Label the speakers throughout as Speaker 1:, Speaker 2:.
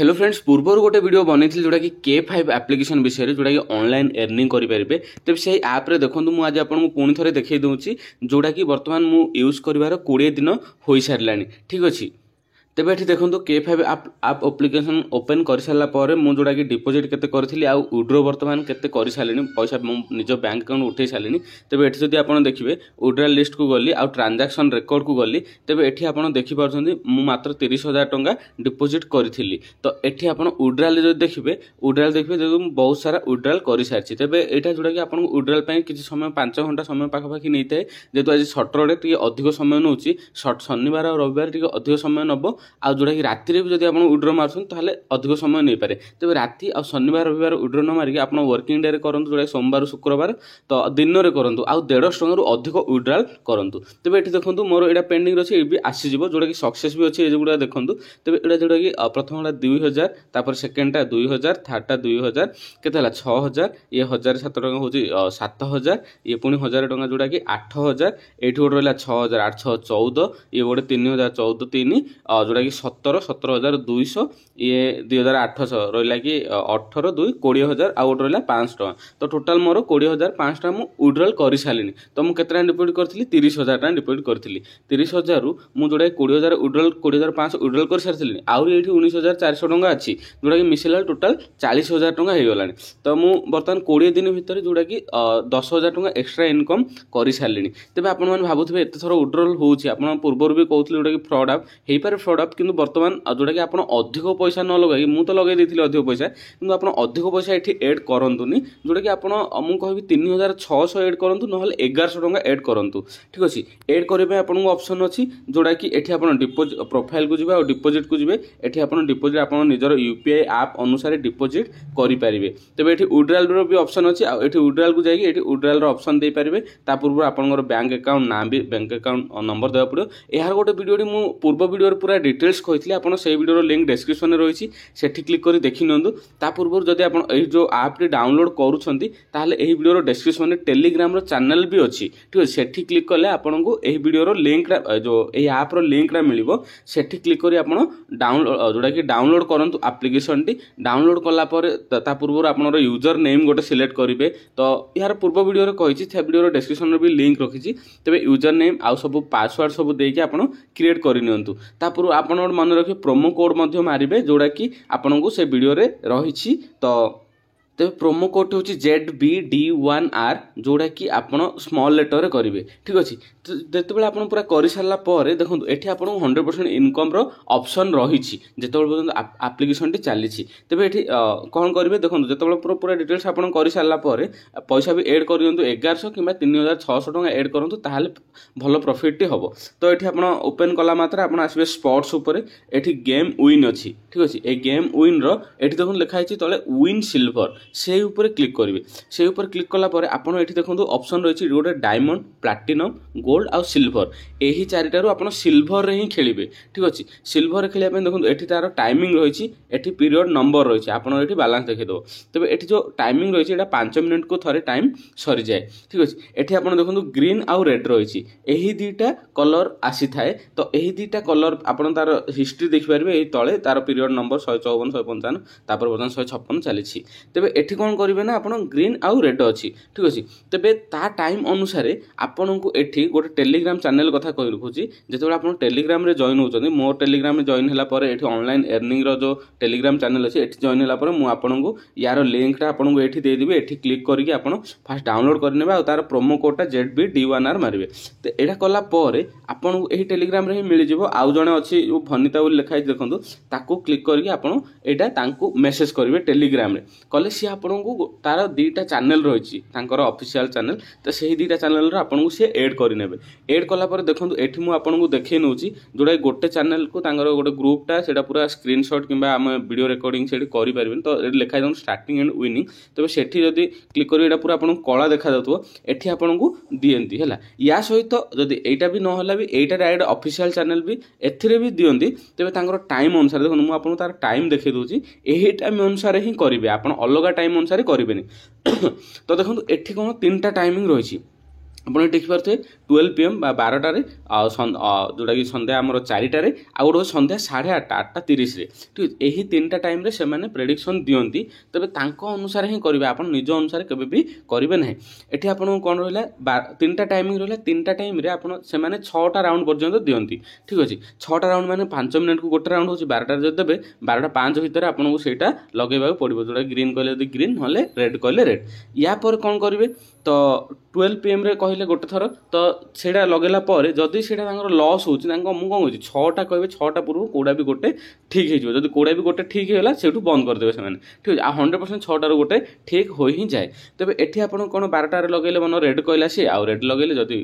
Speaker 1: Hello friends पूर्वर गोटे video बनई जोटा कि K5 एप्लिकेशन विषय जोटा कि ऑनलाइन अर्निंग करेंगे तेज से ऐप्रे देखो मुझे आज आपको पुणी थे देखई दूसरी जोटा कि बर्तमान मु यूज कर 20 दिन हो सारा ठीक अच्छे तेबे ये देखो K5 आप एप्लिकेशन ओपन कर सारापर मुझा कि डिपोजिट केते करी आउ विड्रो बर्तमान केते कर सारे पैसा निज बैंक अकाउंट उठे सारे तेज ये जब आप देखिए विड्रॉल लिस्ट को गली आउ ट्रांजैक्शन रिकॉर्ड को गली तेज ये आप देखिपुं मात्र 30,000 टंका डिपोजिट करी तो ये आप विड्रॉल जो देखिए जो बहुत सारा विड्रॉल कर सारी तेज यहाँ जोटा कि आपको विड्रॉल किसी समय 5 घंटा समय पाखापाखि नहीं थाए जेहेतु आज सटरडे टी अधिक समय नौ शनिवार और रविवार टी अधिक समय नब आ जोटा कि राति भी जब आप विड्रो मार्सन ताहले अधिक समय नहीं पारे तेज राति आ शनिवार रविवार विड्रो न मारिक आप वर्किंग डे करूँ जोटा सोमवार शुक्रवार तो दिन में करूँ आउ 150 टंका अधिक विड्रॉल करूँ तेज ये देखो मोर यहाँ पेंडिंग अच्छे ये भी आसीज जोटा कि सक्सेस भी अच्छे ये गुड़ा देखो तेज यहाँ जोटा कि प्रथम 2000 तापर सेकेंडटा 2000 थर्डटा 2000 के 6000 ये 1700 टका हूँ 7000 ये पुणी 1000 टका जोटा कि 8000 ये गोटे रहा 6814 ये गोटे 3014 3 जोटा कि 17,200 ये 2800 रहा कि 18 2 20,000 आउ गोटे रहा 500 टका तो टोटाल मोर 20,500 टका मुझे विड्रॉल कर सारे तो मुझे केते डिपोजिट करी 30,000 टका डिपोजिट करी 30,000 रु मुझे जोटा 20,000 विड्रॉल 20,500 विड्रॉल कर सारी आउरी ये 19,400 टका अच्छी जोटा कि मिसेला टोटाल 40,000 टका हो गलानी तो मुझे बर्तमान 20 दिन भितर जोटा कि 10,000 टका एक्सट्रा इनकम कर सारे तेज आप भावुए एत थर विड्रॉल होती पूर्वर भी कहते जोटा कि फ्रॉड आप हो पारे फ्रॉड आप किंतु बर्तमान जोटा कि आप अधिक पैसा न लगे मुझे तो लगे अधिक पैसा कि आप अधिक पैसा ये एड करतुनि जोटा कि आप मुझे 3,600 एड करूँ ना 1,100 टका एड करूँ ठीक अच्छे एड करने आपको ऑप्शन अच्छी जोटा कि ये आप डिपोजिट प्रोफाइल को जी और डिपोजिट को जी ये आप डिपोजिट आप निजर यूपीआई आप अनुसार डिपोजिट करेंगे तेज ये विड्रॉल भी ऑप्शन अच्छी ये विड्रॉल को जाकि विड्रॉल ऑप्शन दे पारे ता पूर्व आप बैंक अकाउंट ना भी बैंक अकाउंट नंबर देवा पड़ो यार गोटे वीडियो मु पूर्व वीडियो पूरा डिटेल्स कही आप वीडियो लिंक डिस्क्रिप्शन में रही है क्लिक कर देखी नियंतु ता पूर्व जब आप जो आप डाउनलोड करुँच वीडियो डिस्क्रिप्शन में टेलीग्राम चैनल भी अच्छी ठीक है सेठी क्लिक कले आपको यही वीडियो लिंक जो यही आप्र लिंक मिल से क्लिक कर डाउनलोड जोटा कि डाउनलोड करूँ आप्लिकेसन टी डाउनलोड कलापर ता पूर्व आप यूजर नेम गोटे सिलेक्ट करेंगे तो यार पूर्व वीडियो कही वीडियो डिस्क्रिप्शन में भी लिंक रखी तेज यूजर नेम आउ सब पासवर्ड सब देके आप क्रिएट करनियंतु ता पूर्व आप मन रखिए प्रोमो कोड मारे जोड़ा कि आपको से वीडियो रही तो तेज प्रोमो कोड हूँ ZBD1R जोड़ा कि आप स्मॉल लेटर करेंगे ठीक अच्छे तो जिते आप पूरा कर सारापर देखो ये आपको 100% इनकम ऑप्शन रही जो आप्लिकेसन चली तेज ये कौन करेंगे देखो जो पूरा डिटेल्स आप कर सारापर पैसा भी एड कर 1,100 कि 3,600 टका एड करूँ ताल भल प्रॉफिट हम तो ये आप ओपन कला मात्र आप आसवे स्पोर्ट्स उपर ये गेम विन अच्छी ठीक अच्छे ये गेम विन ये देखो लिखाई तले विन सिल्वर से ऊपर क्लिक करेंगे से ऊपर क्लिक कलापर आपड़ ये देखो ऑप्शन रही गोटे डायमंड प्लाटिनम गोल्ड आउ सिल्वर यही चारिटारू आप सिल्वर रे ही खेलिए ठीक अच्छे सिल्वर खेलने देखो ये तार टाइमिंग रही है पीरियड नंबर रही है आपड़ ये बालांस देखीदेव तेज ये जो टाइमिंग रही है 5 मिनट को थे टाइम सरी जाए ठीक अच्छे ये आप देखो ग्रीन आउ रेड रही यही दुईटा कलर आसी थाए तो यही दुईटा कलर आप तार हिस्ट्री देखिपारे यही तले तार पीरियड नंबर 154 155 तापर बर्तमान 156 चली तेज ये कौन करेंगे ना आप ग्रीन आउ रेड अच्छी ठीक अच्छे तेज ता टाइम अनुसार आपन को एठी गोटे टेलीग्राम चैनल कथा कही रखुची जो आप टेलीग्राम रे जॉइन होती मो टेलीग्राम में जॉइन होगापर ये ऑनलाइन अर्निंग जो टेलीग्राम चैनल अच्छे ये जॉइन होगापर मुझे यार लिंकटा आपको ये देदेवी ये क्लिक करके आप फास्ट डाउनलोड करने और तार प्रोमो कोडटा ZBD1R मारे तो यहाँ कलापर आपको यही टेलीग्राम रे ही मिल जाव आउ जड़े अच्छी भनिता लिखाई देखो ताकू क्लिक करके आपको मेसेज करेंगे टेलीग्राम रे कले सी आपको तार दुईटा चैनल रही ऑफिशियल चैनल तो से दुईटा चैनल आपको सी एड करने एड कलापर देखो ये मुझे देखे नौ जोटा गोटे चैनल को गोटे ग्रुपटा से पूरा स्क्रीनशॉट कि आम वीडियो रिकॉर्डिंग से करें तो ये लिखाई दो स्टार्टिंग एंड विनिंग तेज से जब क्लिक कर पूरा आपको कला देखा जाऊँ ये आपको दिखती है या सहित जदि यहाँ भी ना भी यहाँ डायरेक्ट ऑफिशियल चैनल भी एथिरे भी दिखती तेज टाइम अनुसार देखो मुझे तार टाइम देखे दूसरी यही टाइम अनुसार ही करेंगे आप अलग टाइम अनुसार करेंगे तो देखो ये कौन 3टा टाइमिंग रही ଆପଣ ଦେଖିପାରୁଥିବେ 12 PM ବା 12টাରେ ଯେଉଁଟାକି ସନ୍ଧ୍ୟା ଆମର 4টাରେ ଆଉ ଗୋଟେ ସନ୍ଧ୍ୟା 8:30 8:30ରେ ଠିକ୍ ଅଛି। ଏହି 3ଟା ଟାଇମ୍ରେ ସେମାନେ ପ୍ରେଡ଼ିକ୍ସନ୍ ଦିଅନ୍ତି। ତେବେ ତାଙ୍କ ଅନୁସାରେ ହିଁ କରିବେ, ଆପଣ ନିଜ ଅନୁସାରେ କେବେ ବି କରିବେ ନାହିଁ। ଏଠି ଆପଣଙ୍କୁ କ'ଣ ରହିଲା 3ଟା ଟାଇମିଂ ରହିଲା। 3ଟା ଟାଇମ୍ରେ ଆପଣ ସେମାନେ 6ଟା ରାଉଣ୍ଡ ପର୍ଯ୍ୟନ୍ତ ଦିଅନ୍ତି ଠିକ୍ ଅଛି। 6ଟା ରାଉଣ୍ଡ ମାନେ 5 ମିନିଟ୍କୁ ଗୋଟେ ରାଉଣ୍ଡ ହେଉଛି। 12টাରେ ଯଦି ଦେବେ 12:05 ଭିତରେ ଆପଣଙ୍କୁ ସେଇଟା ଲଗାଇବାକୁ ପଡ଼ିବ, ଯେଉଁଟା ଗ୍ରୀନ୍ କହିଲେ ଯଦି ଗ୍ରୀନ୍, ନହେଲେ ରେଡ଼୍ କହିଲେ ରେଡ଼୍। ୟା ପରେ କ'ଣ କରିବେ ତ 12 PMରେ କହିଲେ ଗୋଟେ ଥର, ତ ସେଇଟା ଲଗାଇଲା ପରେ ଯଦି ସେଇଟା ତାଙ୍କର ଲସ୍ ହେଉଛି, ତାଙ୍କ ମୁଁ କ'ଣ କହୁଛି 6ଟା କହିବେ, 6ଟା ପୂର୍ବରୁ କେଉଁଟା ବି ଗୋଟେ ଠିକ୍ ହେଇଯିବ। ଯଦି କେଉଁଟା ବି ଗୋଟେ ଠିକ୍ ହେଇଗଲା ସେଇଠୁ ବନ୍ଦ କରିଦେବେ ସେମାନେ ଠିକ୍ ଅଛି। ଆଉ 100% 6ଟାରୁ ଗୋଟେ ଠିକ୍ ହୋଇ ହିଁ ଯାଏ। ତେବେ ଏଠି ଆପଣ କ'ଣ 12টাରେ ଲଗାଇଲେ ମନ ରେଡ଼୍ କହିଲା ସିଏ, ଆଉ ରେଡ଼୍ ଲଗାଇଲେ ଯଦି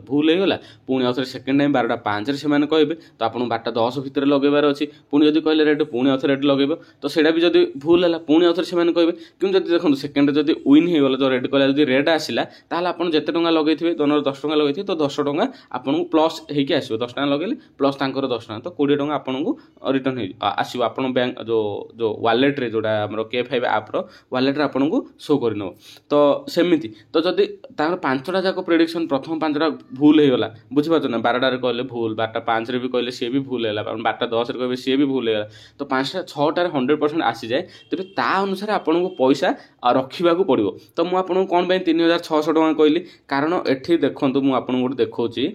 Speaker 1: ଭୁଲ ହେଇଗଲା ପୁଣି ଆଉଥରେ ସେକେଣ୍ଡ ଟାଇମ୍ 12:05ରେ ସେମାନେ କହିବେ, ତ ଆପଣ 12:10 ଭିତରେ ଲଗାଇବାର ଅଛି। ପୁଣି ଯଦି କହିଲେ ରେଡ଼୍, ପୁଣି ଆଉଥରେ ରେଡ଼୍ ଲଗାଇବ, ତ ସେଇଟା ବି ଯଦି ଭୁଲ ହେଲା ପୁଣି ଆଉଥରେ ସେମାନେ କହିବେ। କିନ୍ତୁ ଯଦି ଦେଖନ୍ତୁ ସେକେଣ୍ଡରେ ଯଦି ୱିନ୍ ହେଇଗଲା, ତ ରେଡ଼୍ କହିଲା ଯଦି ରେଡ଼୍ ଆସିଲା, ତାହେଲେ ଆପଣ ଯେତେ ଟଙ୍କା ଲଗାଇଥିବେ, ଧର 10 ଟଙ୍କା ଲଗାଇଥିବେ, ତ 10 ଟଙ୍କା ଆପଣଙ୍କୁ ପ୍ଲସ୍ ହେଇକି ଆସିବ। 10 ଟଙ୍କା ଲଗାଇଲେ ପ୍ଲସ୍ ତାଙ୍କର 10 ଟଙ୍କା, ତ 20 ଟଙ୍କା ଆପଣଙ୍କୁ ରିଟର୍ନ ଆସିବ। ଆପଣ ବ୍ୟାଙ୍କ ଯେଉଁ ୱାଲେଟ୍ରେ, ଯେଉଁଟା ଆମର K5 ଆପ୍ର ୱାଲେଟ୍ରେ ଆପଣଙ୍କୁ ଶୋ କରିନେବ। ତ ସେମିତି ତ ଯଦି ତାଙ୍କର 5ଟା ଯାକ ପ୍ରେଡ଼ିକ୍ସନ୍ ପ୍ରଥମ 5ଟା ଭୁଲ ହେଇଗଲା, ବୁଝିପାରୁଛ ନା, 12টাରେ କହିଲେ ଭୁଲ, 12:05ରେ ବି କହିଲେ ସିଏ ବି ଭୁଲ ହେଲା, 12:10ରେ କହିବେ ସିଏ ବି ଭୁଲ ହେଇଗଲା, ତ 6ଟାରେ 100% ଆସିଯାଏ। ତେବେ ତା ଅନୁସାରେ ଆପଣଙ୍କୁ ପଇସା ରଖିବାକୁ ପଡ଼ିବ। ତ ମୁଁ ଆପଣଙ୍କୁ କ'ଣ ପାଇଁ 3600 ଟଙ୍କା କହିଲି, କାରଣ ଏଠି ଦେଖନ୍ତୁ ମୁଁ ଆପଣଙ୍କୁ ଗୋଟେ ଦେଖାଉଛି।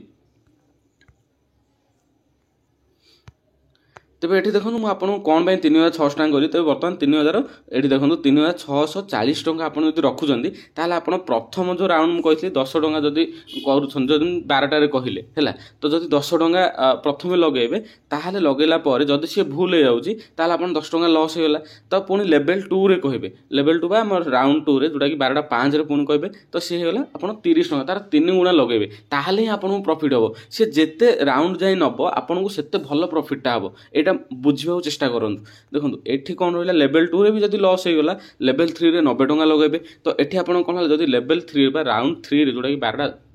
Speaker 1: ତେବେ ଏଠି ଦେଖନ୍ତୁ ମୁଁ ଆପଣଙ୍କୁ କ'ଣ ପାଇଁ 3600 ଟଙ୍କା କହିଲି। ତେବେ ବର୍ତ୍ତମାନ 3000 ଏଠି ଦେଖନ୍ତୁ 3640 ଟଙ୍କା ଆପଣ ଯଦି ରଖୁଛନ୍ତି, ତାହେଲେ ଆପଣ ପ୍ରଥମ ଯେଉଁ ରାଉଣ୍ଡ ମୁଁ କହିଥିଲି 10 ଟଙ୍କା ଯଦି କରୁଛନ୍ତି, ଯଦି 12টাରେ କହିଲେ ହେଲା, ତ ଯଦି 10 ଟଙ୍କା ପ୍ରଥମେ ଲଗାଇବେ, ତାହେଲେ ଲଗାଇଲା ପରେ ଯଦି ସିଏ ଭୁଲ ହେଇଯାଉଛି, ତାହେଲେ ଆପଣ 10 ଟଙ୍କା ଲସ୍ ହେଇଗଲା। ତ ପୁଣି ଲେଭେଲ୍ 2ରେ କହିବେ, ଲେଭେଲ୍ 2 ବା ଆମର ରାଉଣ୍ଡ 2ରେ ଯେଉଁଟାକି 12:05ରେ ପୁଣି କହିବେ, ତ ସିଏ ହେଇଗଲା ଆପଣ 30 ଟଙ୍କା, ତାର 3 ଗୁଣା ଲଗାଇବେ, ତାହେଲେ ହିଁ ଆପଣଙ୍କୁ ପ୍ରଫିଟ୍ ହେବ। ସେ ଯେତେ ରାଉଣ୍ଡ ଯାଇ ନେବ ଆପଣଙ୍କୁ ସେତେ ଭଲ ପ୍ରଫିଟ୍ଟା ହେବ। ଏଇଟା ବୁଝିବାକୁ ଚେଷ୍ଟା କରନ୍ତୁ। ଦେଖନ୍ତୁ ଏଠି କ'ଣ ରହିଲା, ଲେଭେଲ୍ 2ରେ ବି ଯଦି ଲସ୍ ହେଇଗଲା, ଲେଭେଲ୍ 3ରେ 90 ଟଙ୍କା ଲଗାଇବେ। ତ ଏଠି ଆପଣ କ'ଣ ହେଲା, ଯଦି ଲେଭେଲ୍ 3 ବା ରାଉଣ୍ଡ 3ରେ ଯେଉଁଟାକି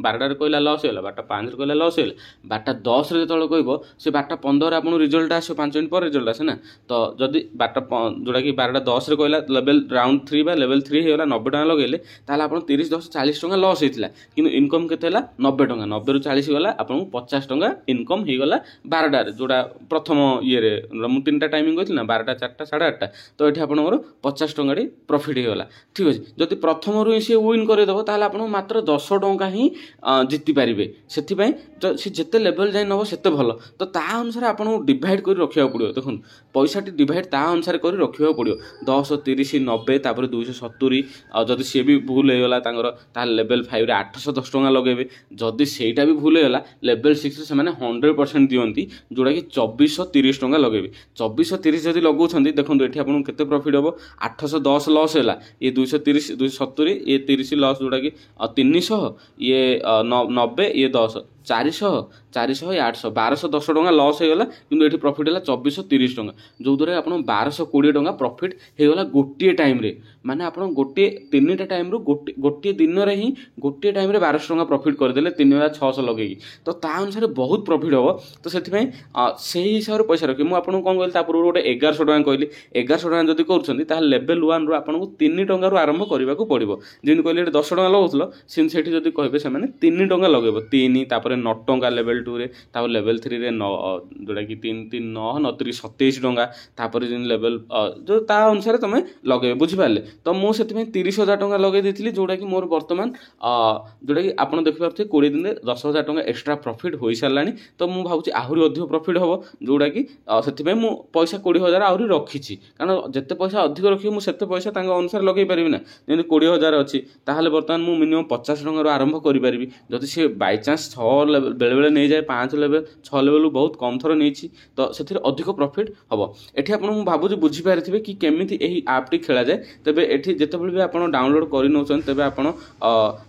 Speaker 1: 12টাରେ କହିଲା ଲସ୍ ହେଇଗଲା, 12:05ରେ କହିଲା ଲସ୍ ହେଇଗଲା, 12:10ରେ ଯେତେବେଳେ କହିବ, ସେ 12:15ରେ ଆପଣଙ୍କୁ ରେଜଲ୍ଟ ଆସିବ, 5 ମିନିଟ୍ ପରେ ରେଜଲ୍ଟ ଆସେ ନା। ତ ଯଦି ଯେଉଁଟାକି 12:10ରେ କହିଲା ଲେଭେଲ୍ ରାଉଣ୍ଡ 3 ବା ଲେଭେଲ୍ 3 ହେଇଗଲା, 90 ଟଙ୍କା ଲଗାଇଲେ, ତାହେଲେ ଆପଣ 30, 10, 40 ଟଙ୍କା ଲସ୍ ହେଇଥିଲା, କିନ୍ତୁ ଇନକମ୍ କେତେ ହେଲା 90 ଟଙ୍କା। 90ରୁ 40 ଗଲା, ଆପଣଙ୍କୁ 50 ଟଙ୍କା ଇନକମ୍ ହେଇଗଲା 12টাରେ, ଯେଉଁଟା ପ୍ରଥମ ଇଏରେ ମୁଁ 3ଟା ଟାଇମିଂ କହିଥିଲି ନା, 12ଟା, 4ଟା, 8:30, ତ ଏଠି ଆପଣଙ୍କର 50 ଟଙ୍କାଟି ପ୍ରଫିଟ୍ ହେଇଗଲା ଠିକ୍ ଅଛି। ଯଦି ପ୍ରଥମରୁ ହିଁ ସିଏ ୱିନ୍ କରିଦେବ, ତାହେଲେ ଆପଣ ମାତ୍ର 10 ଟଙ୍କା ହିଁ ଜିତିପାରିବେ। ସେଥିପାଇଁ ସେ ଯେତେ ଲେଭେଲ୍ ଯାଇ ନେବ ସେତେ ଭଲ। ତ ତା ଅନୁସାରେ ଆପଣଙ୍କୁ ଡିଭାଇଡ଼ କରି ରଖିବାକୁ ପଡ଼ିବ। ଦେଖନ୍ତୁ ପଇସାଟି ଡିଭାଇଡ଼ ତା ଅନୁସାରେ କରି ରଖିବାକୁ ପଡ଼ିବ। 10, 30, 90, ତାପରେ 270, ଆଉ ଯଦି ସିଏ ବି ଭୁଲ ହେଇଗଲା ତାଙ୍କର, ତାହେଲେ ଲେଭେଲ୍ 5ରେ 810 ଟଙ୍କା ଲଗାଇବେ। ଯଦି ସେଇଟା ବି ଭୁଲ ହେଇଗଲା, ଲେଭେଲ୍ 6ରେ ସେମାନେ 100% ଦିଅନ୍ତି, ଯେଉଁଟାକି 2430 ଟଙ୍କା ଲଗାଇବେ। 2430 ଯଦି ଲଗାଉଛନ୍ତି, ଦେଖନ୍ତୁ ଏଠି ଆପଣଙ୍କୁ କେତେ ପ୍ରଫିଟ୍ ହେବ, 810 ଲସ୍ ହେଲା, ଇଏ 230, 270, ଇଏ 30 ଲସ୍, ଯେଉଁଟାକି 300, ଇଏ 90, ଇଏ 10, 400, 400, 800, 1210 ଟଙ୍କା ଲସ୍ ହେଇଗଲା, କିନ୍ତୁ ଏଠି ପ୍ରଫିଟ୍ ହେଲା 2430 ଟଙ୍କା, ଯେଉଁଦ୍ୱାରା ଆପଣ 1220 ଟଙ୍କା ପ୍ରଫିଟ୍ ହେଇଗଲା ଗୋଟିଏ ଟାଇମ୍ରେ। ମାନେ ଆପଣ ଗୋଟିଏ 3ଟା ଟାଇମ୍ରୁ ଗୋଟିଏ ଦିନରେ ହିଁ ଗୋଟିଏ ଟାଇମ୍ରେ 1200 ଟଙ୍କା ପ୍ରଫିଟ୍ କରିଦେଲେ 3600 ଲଗେଇକି। ତ ତା ଅନୁସାରେ ବହୁତ ପ୍ରଫିଟ୍ ହେବ। ତ ସେଥିପାଇଁ ସେହି ହିସାବରେ ପଇସା ରଖିବେ। ମୁଁ ଆପଣଙ୍କୁ କ'ଣ କହିଲି, ତା ପୂର୍ବରୁ ଗୋଟେ 1100 ଟଙ୍କା କହିଲି। 1100 ଟଙ୍କା ଯଦି କରୁଛନ୍ତି, ତାହେଲେ ଲେଭେଲ୍ 1ରୁ ଆପଣଙ୍କୁ 3 ଟଙ୍କାରୁ ଆରମ୍ଭ କରିବାକୁ ପଡ଼ିବ। ଯେମିତି କହିଲେ ଏଠି 10 ଟଙ୍କା ଲଗାଉଥିଲ, ସେମିତି ସେଠି ଯଦି କହିବେ ସେମାନେ 3 ଟଙ୍କା ଲଗାଇବ। 3, ତାପରେ 9 ଟଙ୍କା ଲେଭେଲ୍ 2ରେ, ତାପରେ ଲେଭେଲ୍ 3ରେ ଯେଉଁଟାକି 3, 3, 9, 9, 30, 27 ଟଙ୍କା, ତାପରେ ଯେମିତି ଲେଭେଲ୍ ଯେଉଁ ତା ଅନୁସାରେ ତୁମେ ଲଗାଇବେ, ବୁଝିପାରିଲେ। ତ ମୁଁ ସେଥିପାଇଁ 30,000 ଟଙ୍କା ଲଗାଇ ଦେଇଥିଲି, ଯେଉଁଟାକି ମୋର ବର୍ତ୍ତମାନ ଯେଉଁଟାକି ଆପଣ ଦେଖିପାରୁଥିବେ 20 ଦିନରେ 10,000 ଟଙ୍କା ଏକ୍ସଟ୍ରା ପ୍ରଫିଟ୍ ହୋଇସାରିଲାଣି। ତ ମୁଁ ଭାବୁଛି ଆହୁରି ଅଧିକ ପ୍ରଫିଟ୍ ହେବ, ଯେଉଁଟାକି ସେଥିପାଇଁ ମୁଁ ପଇସା 20,000 ଆହୁରି ରଖିଛି। କାରଣ ଯେତେ ପଇସା ଅଧିକ ରଖିବି, ମୁଁ ସେତେ ପଇସା ତାଙ୍କ ଅନୁସାରେ ଲଗାଇ ପାରିବି ନା। ଯେମିତି 20,000 ଅଛି, ତାହେଲେ ବର୍ତ୍ତମାନ ମୁଁ ମିନିମମ୍ 50 ଟଙ୍କାରୁ ଆରମ୍ଭ କରିପାରିବି। ଯଦି ସେ ବାଇଚାନ୍ସ 6 ଲେଭେଲ୍ ବେଳେବେଳେ ନେଇଯାଏ, 5 ଲେଭେଲ୍, 6 ଲେଭେଲ୍ରୁ ବହୁତ କମ୍ ଥର ନେଇଛି, ତ ସେଥିରେ ଅଧିକ ପ୍ରଫିଟ୍ ହେବ। ଏଠି ଆପଣ ମୁଁ ଭାବୁଛି ବୁଝିପାରିଥିବେ କି କେମିତି ଏହି ଆପ୍ଟି ଖେଳାଯାଏ। ତେବେ ଏଠି ଯେତେବେଳେ ବି ଆପଣ ଡାଉନଲୋଡ଼୍ କରିନେଉଛନ୍ତି, ତେବେ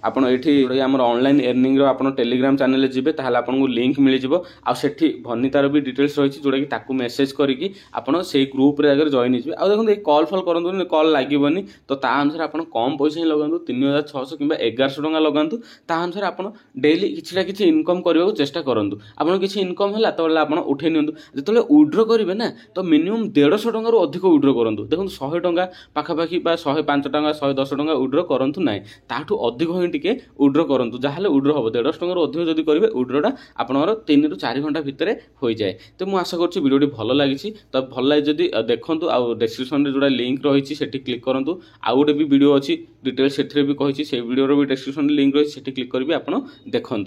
Speaker 1: ଆପଣ ଏଠି ଆମର ଅନଲାଇନ୍ ଏର୍ନିଂର ଆପଣ ଟେଲିଗ୍ରାମ ଚ୍ୟାନେଲ୍ରେ ଯିବେ, ତାହେଲେ ଆପଣଙ୍କୁ ଲିଙ୍କ୍ ମିଳିଯିବ। ଆଉ ସେଠି ଭନିତାର ବି ଡିଟେଲ୍ସ ରହିଛି, ଯେଉଁଟାକି ତାକୁ ମେସେଜ୍ କରିକି ଆପଣ ସେଇ ଗ୍ରୁପ୍ରେ ଆଗରେ ଜଏନ୍ ହେଇଯିବେ। ଆଉ ଦେଖନ୍ତୁ ଏଇ କଲ୍ କରନ୍ତୁନି, କଲ୍ ଲାଗିବନି। ତ ତା ଅନୁସାରେ ଆପଣ କମ୍ ପଇସା ହିଁ ଲଗାନ୍ତୁ, 3600 କିମ୍ବା 1100 ଟଙ୍କା ଲଗାନ୍ତୁ। ତା ଅନୁସାରେ ଆପଣ ଡେଲି କିଛିଟା କିଛି इनकम करने को चेष्टा करूँ आपन किसी इनकम है तो आप उठे नि जो उड्रो करेंगे ना तो मिनिमम 150 टकर अधिक उड्रो करूँ देखो 100 टଙ୍କା पाखापाखि 105 टଙ୍କା 110 टଙ୍କା उड्रो करूँ ना ताठू अधिक ही टी उड्रो करूँ जहाँ उड्रो हम 150 टकर अधिक जब करेंगे उड्रोटा आपंकर 3 ରୁ 4 घंटा भितर हो जाए। तो मुझे आशा करुँच भिडियोटी भल लगी तो भल लगे जदि देखूँ आउ डिस्क्रिप्शन में जोड़ा लिंक रही है क्लिक करूँ आउ गोटे भी वीडियो अच्छी डिटेल्स से भी कही से वीडियो भी डिस्क्रिप्शन लिंक रही है क्लिक करेंगे आप देखूँ।